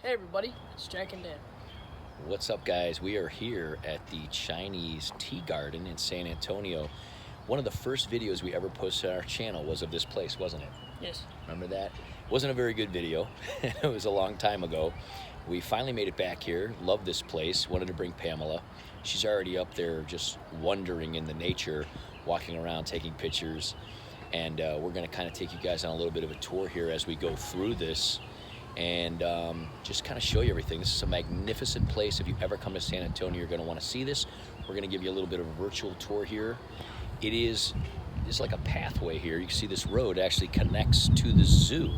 Hey everybody, it's Jack and Dan. What's up, guys? We are here at the Chinese Tea Garden in San Antonio. One of the first videos we ever posted on our channel was of this place, wasn't it? Yes. Remember that? Wasn't a very good video. It was a long time ago. We finally made it back here. Love this place. Wanted to bring Pamela. She's already up there just wandering in the nature, walking around, taking pictures. And we're going to kind of take you guys on a little bit of a tour here as we go through this and just kind of show you everything. This is a magnificent place. If you ever come to San Antonio, you're going to want to see this. We're going to give you a little bit of a virtual tour here. It's like a pathway here. You can see this road actually connects to the zoo.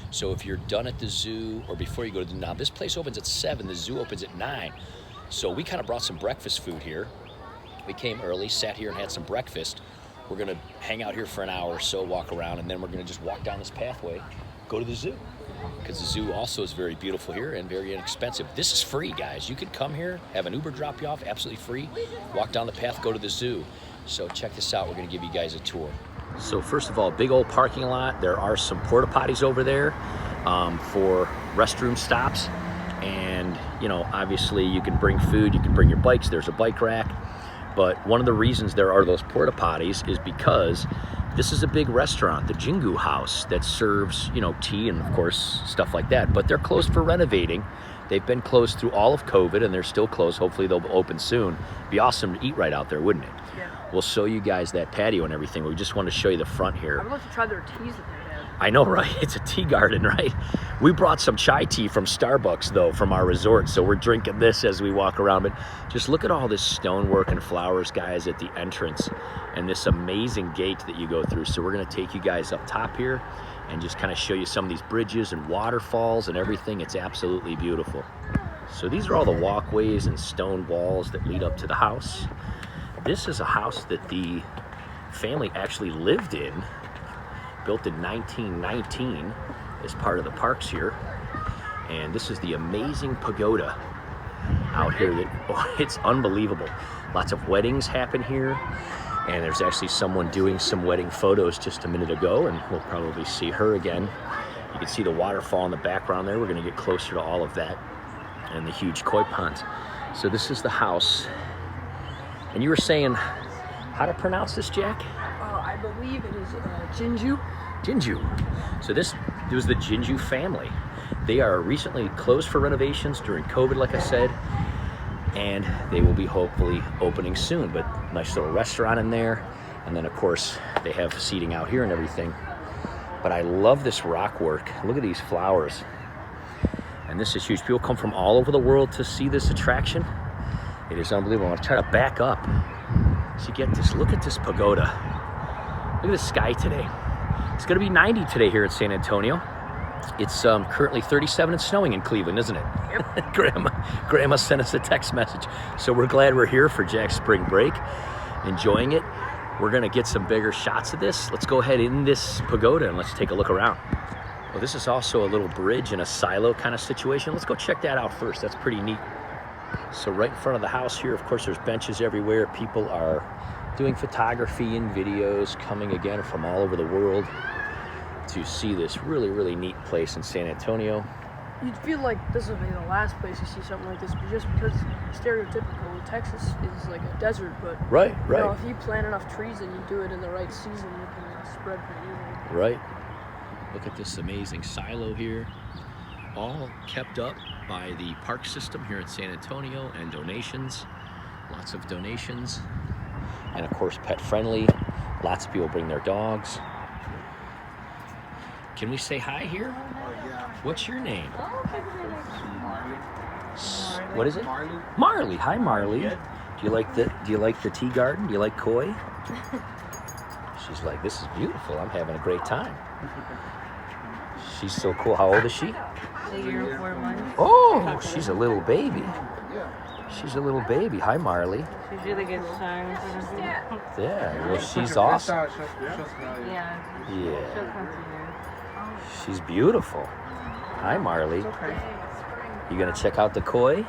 So if you're done at the zoo, or before you go to the, now this place opens at 7, the zoo opens at 9. So we kind of brought some breakfast food here. We came early, sat here and had some breakfast. We're gonna hang out here for an hour or so, walk around, and then we're gonna just walk down this pathway, go to the zoo. Because the zoo also is very beautiful here and very inexpensive. This is free, guys. You can come here, have an Uber drop you off, absolutely free. Walk down the path, go to the zoo. So check this out, we're gonna give you guys a tour. So first of all, big old parking lot. There are some porta potties over there for restroom stops. And you know, obviously you can bring food, you can bring your bikes, there's a bike rack. But one of the reasons there are those porta potties is because this is a big restaurant, the Jingu house, that serves, you know, tea and of course stuff like that. But they're closed for renovating. They've been closed through all of COVID and they're still closed. Hopefully they'll open soon. Be awesome to eat right out there, wouldn't it? Yeah. We'll show you guys that patio and everything. We just want to show you the front here. I would like to try their teas that they have. I know, right? It's a tea garden, right? We brought some chai tea from Starbucks, though, from our resort, so we're drinking this as we walk around. But just look at all this stonework and flowers, guys, at the entrance, and this amazing gate that you go through. So we're going to take you guys up top here and just kind of show you some of these bridges and waterfalls and everything. It's absolutely beautiful. So these are all the walkways and stone walls that lead up to the house. This is a house that the family actually lived in, built in 1919 as part of the parks here. And this is the amazing pagoda out here that, oh, it's unbelievable. Lots of weddings happen here. And there's actually someone doing some wedding photos just a minute ago, and we'll probably see her again. You can see the waterfall in the background there. We're gonna get closer to all of that and the huge koi ponds. So this is the house. And you were saying how to pronounce this, Jack? I believe it is Jinju. Jinju. So this was the Jinju family. They are recently closed for renovations during COVID, like I said, and they will be hopefully opening soon. But nice little restaurant in there. And then of course they have seating out here and everything. But I love this rock work. Look at these flowers. And this is huge. People come from all over the world to see this attraction. It is unbelievable. I'm gonna try to back up so you get this. Look at this pagoda. Look at the sky today. It's gonna be 90 today here at San Antonio. It's currently 37 and snowing in Cleveland, isn't it? Yep. Grandma sent us a text message. So we're glad we're here for Jack's spring break, enjoying it. We're gonna get some bigger shots of this. Let's go ahead in this pagoda and let's take a look around. Well, this is also a little bridge and a silo kind of situation. Let's go check that out first. That's pretty neat. So right in front of the house here, of course, there's benches everywhere. People are doing photography and videos, coming again from all over the world to see this really, really neat place in San Antonio. You'd feel like this would be the last place you see something like this, but just because stereotypical Texas is like a desert, but right. You know, if you plant enough trees and you do it in the right season, you can spread pretty easily. Right. Look at this amazing silo here, all kept up by the park system here in San Antonio, and donations, lots of donations, and of course pet friendly. Lots of people bring their dogs. Can we say hi here? Yeah. What's your name? Marley. What is it? Marley. Marley. Hi, Marley. Do you like the tea garden? Do you like koi? She's like, this is beautiful. I'm having a great time. She's so cool. How old is she? A year, 4 months. Oh, she's a little baby. She's a little baby. Hi, Marley. She's really good songs. Yeah, well, she's awesome. Yeah. She'll Yeah, come to you. she's beautiful. Hi, Marley. You gonna check out the koi?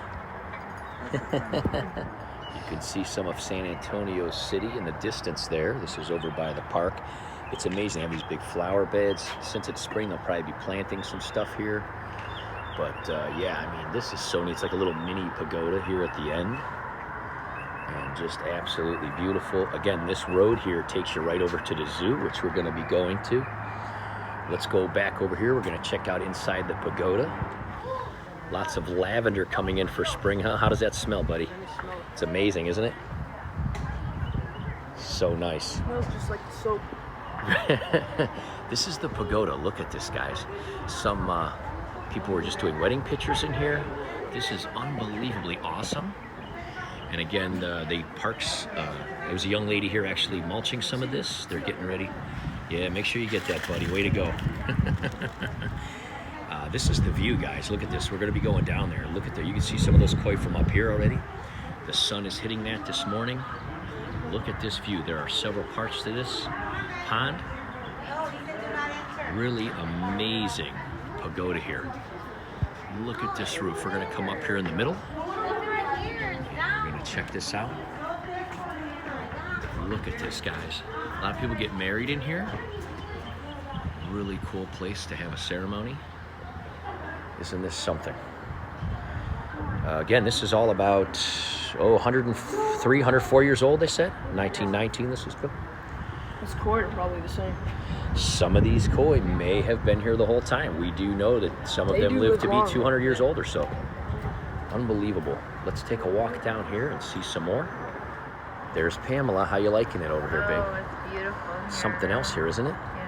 You can see some of San Antonio City in the distance there. This is over by the park. It's amazing. They have these big flower beds. Since it's spring, they'll probably be planting some stuff here. But yeah, I mean, this is so neat. It's like a little mini pagoda here at the end. And just absolutely beautiful. Again, this road here takes you right over to the zoo, which we're going to be going to. Let's go back over here. We're going to check out inside the pagoda. Lots of lavender coming in for spring, huh? How does that smell, buddy? It's amazing, isn't it? So nice. It smells just like soap. This is the pagoda. Look at this, guys. Some people were just doing wedding pictures in here. This is unbelievably awesome. And again, the parks, there was a young lady here actually mulching some of this. They're getting ready. Yeah, make sure you get that, buddy. Way to go. This is the view, guys. Look at this. We're going to be going down there. Look at there. You can see some of those koi from up here already. The sun is hitting that this morning. Look at this view. There are several parts to this pond. Really amazing pagoda here. Look at this roof. We're going to come up here in the middle. We're going to check this out. Look at this, guys. A lot of people get married in here. Really cool place to have a ceremony. Isn't this something? Again, this is all about 103, 104 years old, they said. 1919 this was built. This koi are probably the same. Some of these koi may have been here the whole time. We do know that some of them live to be 200 years old or so. Unbelievable. Let's take a walk down here and see some more. There's Pamela. How you liking it over here, babe? Oh, it's beautiful. Here. Something else here, isn't it? Yeah.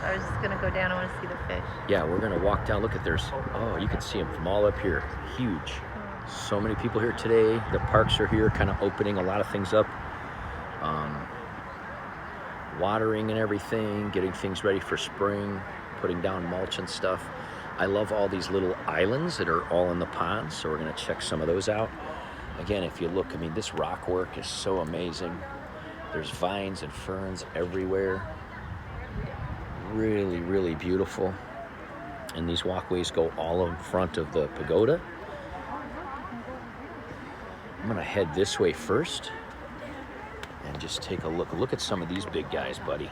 I was just gonna go down. I want to see the fish. Yeah, we're gonna walk down. Look at there's. Oh, you can see them from all up here. Huge. So many people here today. The parks are here, kind of opening a lot of things up. Watering and everything, getting things ready for spring, putting down mulch and stuff. I love all these little islands that are all in the pond, so we're gonna check some of those out. Again, if you look, I mean, this rock work is so amazing. There's vines and ferns everywhere. Really, really beautiful. And these walkways go all in front of the pagoda. I'm gonna head this way first and just take a look. Look at some of these big guys, buddy.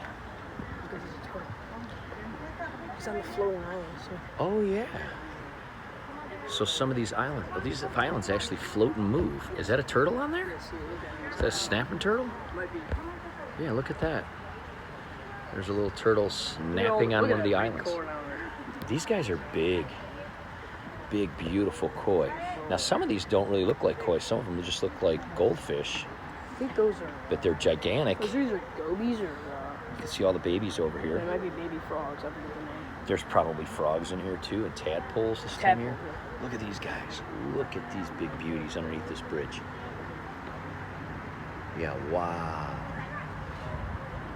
It's on the floating island. So. Oh yeah. So some of these islands actually float and move. Is that a turtle on there? Is that a snapping turtle? Might be. Yeah, look at that. There's a little turtle snapping on one of the islands. These guys are big. Big, beautiful koi. Now some of these don't really look like koi. Some of them just look like goldfish. I think those are. But they're gigantic. Those are gobies or. You can see all the babies over here. There might be baby frogs. I forget the name. There's probably frogs in here too, and tadpoles this time of year. Look at these guys. Look at these big beauties underneath this bridge. Yeah, wow.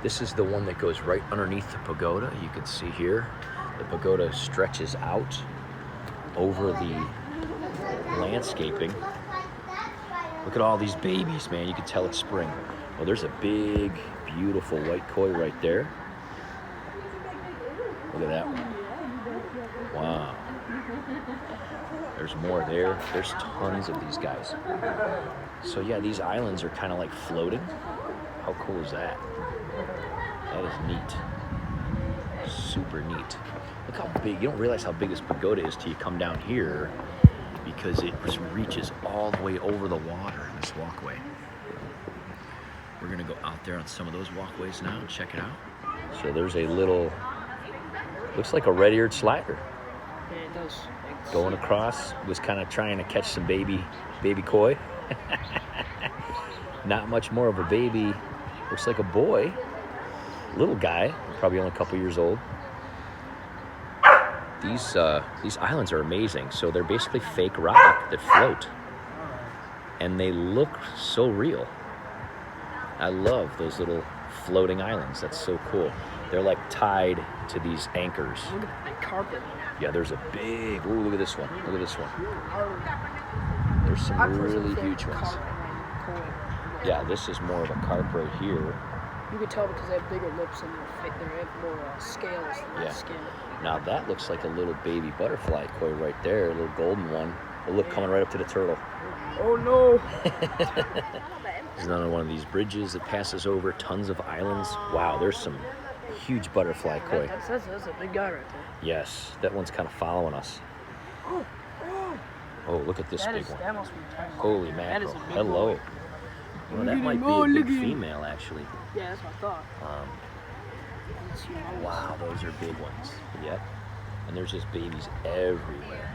This is the one that goes right underneath the pagoda. You can see here, the pagoda stretches out over the landscaping. Look at all these babies, man. You can tell it's spring. Well, there's a big, beautiful white koi right there. Look at that one. Wow. There's more there. There's tons of these guys. So yeah, these islands are kind of like floating. How cool is that? That is neat. Super neat. Look how big. You don't realize how big this pagoda is till you come down here, because it just reaches all the way over the water in this walkway. We're gonna go out there on some of those walkways now and check it out. So there's a little, looks like a red-eared slider. Yeah, it does. Going across, was kind of trying to catch some baby koi. Not much more of a baby. Looks like a boy, little guy, probably only a couple years old. These islands are amazing. So they're basically fake rock that float, and they look so real. I love those little floating islands. That's so cool. They're like tied to these anchors. Look at the carpet. Yeah, there's a big, ooh, look at this one. Look at this one. There's some really huge ones. Yeah, this is more of a carp right here. You can tell because they have bigger lips and they have more scales than their skin. Now that looks like a little baby butterfly koi right there, a little golden one. Oh, look, coming right up to the turtle. Oh no! There's another one of these bridges that passes over tons of islands. Wow, there's some huge butterfly koi. That's a big guy right there. Yes, that one's kind of following us. Oh, Oh, look at this That big is, one. that must be a Chinese. Holy That is mackerel. a big Hello. boy. Well, Look that at might him. be Oh, a look big at him. female, actually. Yeah, that's what I thought. Let's see how Wow, those are big ones. Yep. And there's just babies everywhere.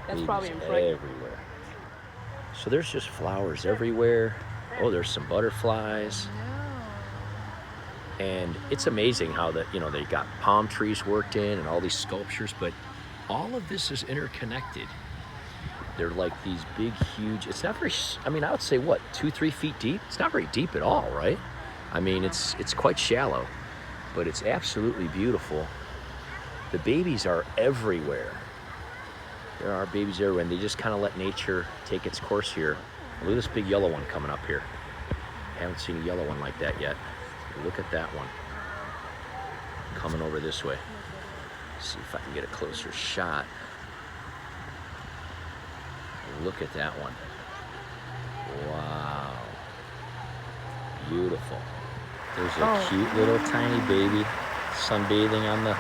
That's Babies probably impregnant. everywhere. So there's just flowers everywhere. Oh, there's some butterflies. And it's amazing how that, you know, they got palm trees worked in and all these sculptures, but all of this is interconnected. They're like these big, huge, it's not very, I mean, I would say what, 2-3 feet deep? It's not very deep at all, right? I mean, it's quite shallow, but it's absolutely beautiful. The babies are everywhere. There are babies everywhere, and they just kind of let nature take its course here. Look at this big yellow one coming up here. I haven't seen a yellow one like that yet. Look at that one coming over this way. See if I can get a closer shot. Look at that one. Wow. Beautiful. There's a cute little tiny baby sunbathing on the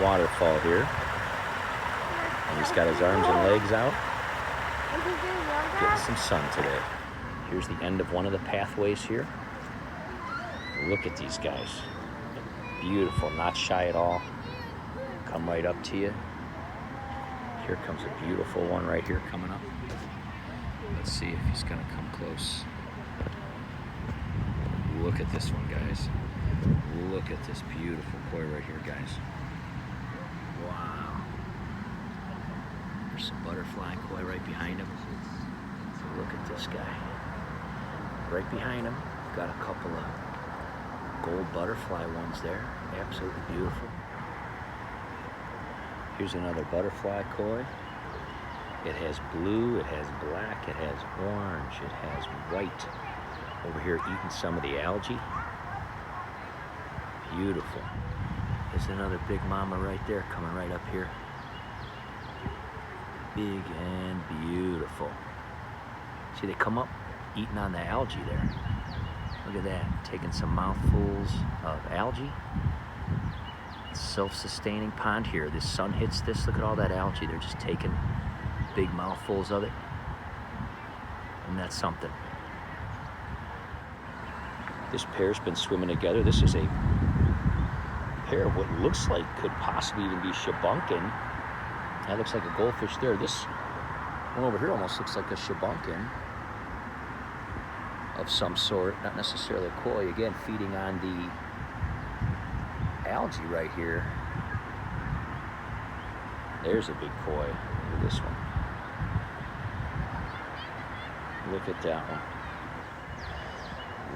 waterfall here. And he's got his arms and legs out, getting some sun today. Here's the end of one of the pathways here. Look at these guys. Beautiful, not shy at all. Come right up to you. Here comes a beautiful one right here coming up. Let's see if he's gonna come close. Look at this one, guys. Look at this beautiful koi right here, guys. Wow. There's some butterfly koi right behind him. Look at this guy. Right behind him, got a couple of gold butterfly ones there. Absolutely beautiful. Here's another butterfly koi. It has blue, it has black, it has orange, it has white. Over here eating some of the algae. Beautiful. There's another big mama right there coming right up here. Big and beautiful. See, they come up eating on the algae there. Look at that, taking some mouthfuls of algae. Self-sustaining pond here. The sun hits this, look at all that algae. They're just taking big mouthfuls of it. And that's something. This pair's been swimming together. This is a pair of what looks like could possibly even be shabunkin. That looks like a goldfish there. This one over here almost looks like a shabunkin of some sort, not necessarily a koi. Again, feeding on the algae right here. There's a big koi. Look at this one. Look at that one.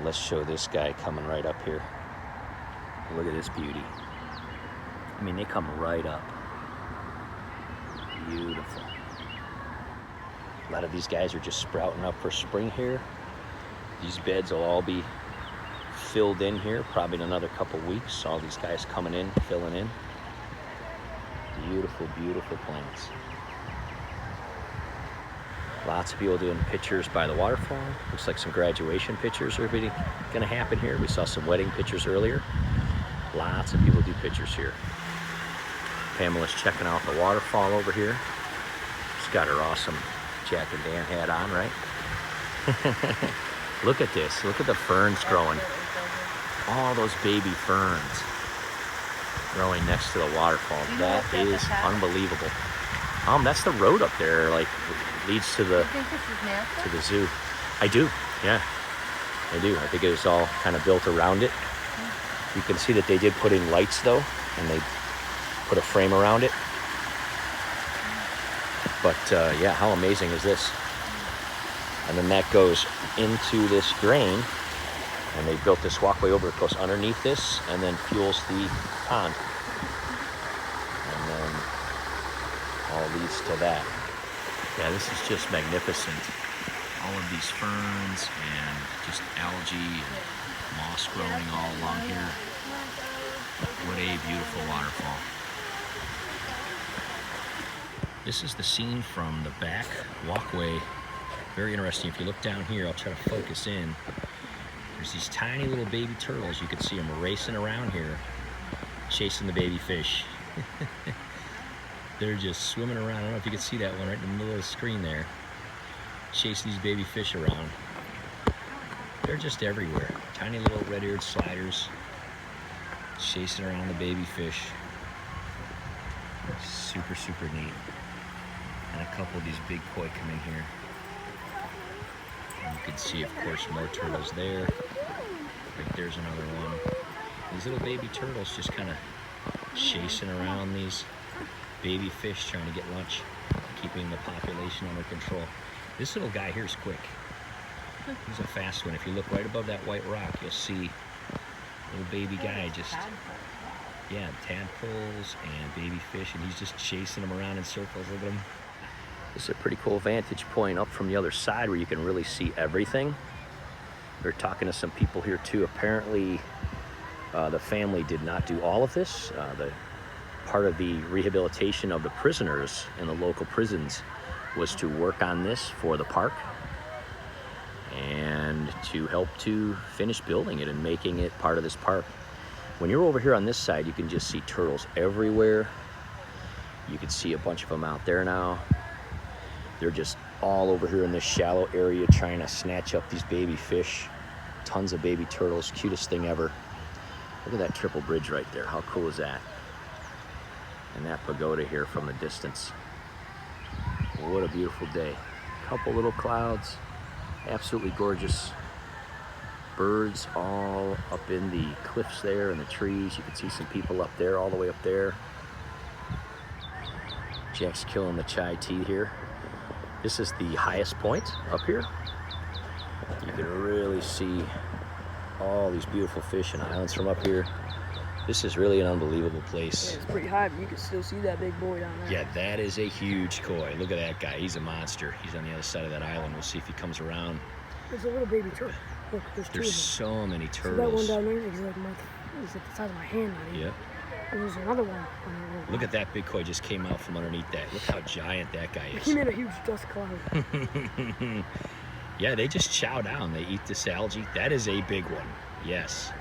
Let's show this guy coming right up here. Look at this beauty. I mean, they come right up. Beautiful. A lot of these guys are just sprouting up for spring here. These beds will all be filled in here probably in another couple weeks. All these guys coming in, filling in. Beautiful, beautiful plants. Lots of people doing pictures by the waterfall. Looks like some graduation pictures are going to happen here. We saw some wedding pictures earlier. Lots of people do pictures here. Pamela's checking out the waterfall over here. She's got her awesome Jack and Dan hat on, right? Look at this. Look at the ferns growing. All those baby ferns growing next to the waterfall. That is unbelievable. That's the road up there, like leads to the zoo. I do, yeah, I do. I think it was all kind of built around it. You can see that they did put in lights though, and they put a frame around it. But yeah, how amazing is this? And then that goes into this drain, and they built this walkway over. It goes underneath this, and then fuels the pond. And then all leads to that. Yeah, this is just magnificent. All of these ferns and just algae and moss growing all along here. What a beautiful waterfall. This is the scene from the back walkway. Very interesting. If you look down here, I'll try to focus in. There's these tiny little baby turtles. You can see them racing around here, chasing the baby fish. They're just swimming around. I don't know if you can see that one right in the middle of the screen there. Chasing these baby fish around. They're just everywhere. Tiny little red-eared sliders chasing around the baby fish. Super, super neat. And a couple of these big koi come in here. And you can see, of course, more turtles there. Right there's another one. These little baby turtles just kind of chasing around these baby fish, trying to get lunch, keeping the population under control. This little guy here is quick. He's a fast one. If you look right above that white rock, you'll see little baby guy just, yeah, tadpoles and baby fish, and he's just chasing them around in circles. Look at him. This is a pretty cool vantage point up from the other side where you can really see everything. We're talking to some people here too. Apparently, the family did not do all of this. The part of the rehabilitation of the prisoners in the local prisons was to work on this for the park and to help to finish building it and making it part of this park. When you're over here on this side, you can just see turtles everywhere. You can see a bunch of them out there now. They're just all over here in this shallow area trying to snatch up these baby fish. Tons of baby turtles, cutest thing ever. Look at that triple bridge right there. How cool is that? And that pagoda here from the distance. What a beautiful day. Couple little clouds, absolutely gorgeous. Birds all up in the cliffs there and the trees. You can see some people up there, all the way up there. Jack's killing the chai tea here. This is the highest point up here. You can really see all these beautiful fish and islands from up here. This is really an unbelievable place. Yeah, it's pretty high, but you can still see that big boy down there. Yeah, that is a huge koi. Look at that guy. He's a monster. He's on the other side of that island. We'll see if he comes around. There's a little baby turtle. Look, there's There's so many turtles. See that one down there? It's like the size of my hand. Yep. And there's another one. Look at that big koi just came out from underneath that. Look how giant that guy is. He made a huge dust cloud. Yeah, they just chow down. They eat this algae. That is a big one. Yes.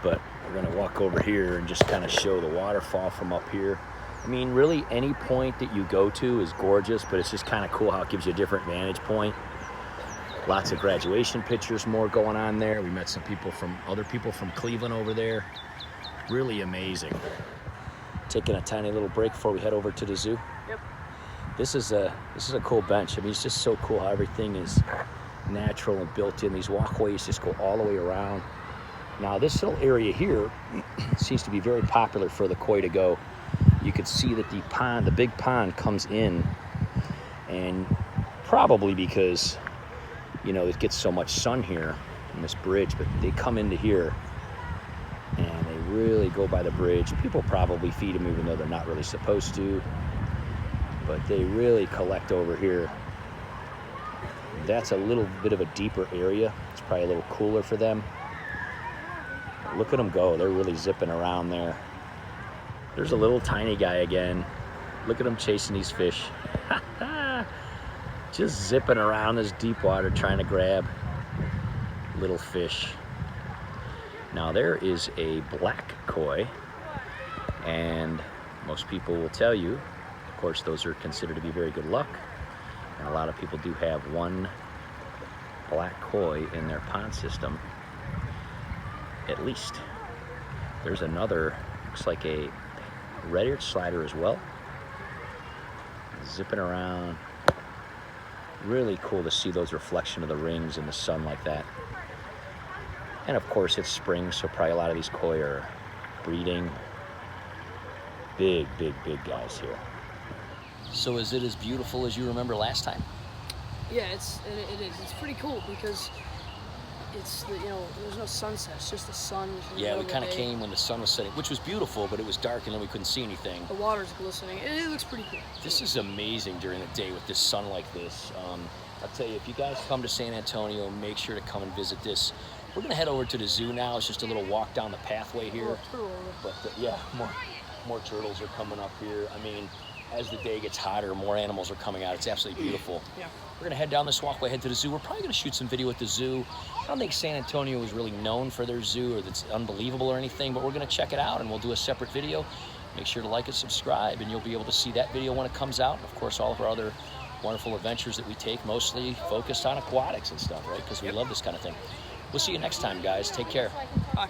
But we're gonna walk over here and just kind of show the waterfall from up here. I mean, really any point that you go to is gorgeous, but it's just kind of cool how it gives you a different vantage point. Lots of graduation pictures more going on there. We met some people other people from Cleveland over there. Really amazing. Taking a tiny little break before we head over to the zoo. Yep. This is a cool bench. I mean, it's just so cool how everything is natural and built in. These walkways just go all the way around. Now this little area here seems to be very popular for the koi to go. You can see that the big pond comes in, and probably because, you know, it gets so much sun here in this bridge, but they come into here and they really go by the bridge. People probably feed them even though they're not really supposed to, but they really collect over here. That's a little bit of a deeper area. It's probably a little cooler for them. Look at them go. They're really zipping around there. There's a little tiny guy again. Look at him chasing these fish. Just zipping around this deep water trying to grab little fish. Now there is a black koi, and most people will tell you, of course, those are considered to be very good luck. And a lot of people do have one black koi in their pond system, at least. There's another, looks like a red-eared slider as well, zipping around. Really cool to see those reflection of the rings in the sun like that. And of course it's spring, so probably a lot of these koi are breeding. Big, big, big guys here. So is it as beautiful as you remember last time? Yeah, it is. It's pretty cool because it's there's no sunset. It's just the sun. Yeah, we kind of came when the sun was setting, which was beautiful, but it was dark and then we couldn't see anything. The water's glistening. It looks pretty cool. This is amazing during the day with this sun like this. I'll tell you, if you guys come to San Antonio, make sure to come and visit this. We're gonna head over to the zoo now. It's just a little walk down the pathway here. But yeah, more turtles are coming up here. I mean, as the day gets hotter, more animals are coming out. It's absolutely beautiful. Yeah. We're gonna head down this walkway, head to the zoo. We're probably gonna shoot some video at the zoo. I don't think San Antonio is really known for their zoo or that's unbelievable or anything, but we're gonna check it out and we'll do a separate video. make sure to like and subscribe, and you'll be able to see that video when it comes out. And of course, all of our other wonderful adventures that we take, mostly focused on aquatics and stuff, right? Because we love this kind of thing. We'll see you next time, guys. Take care. Bye.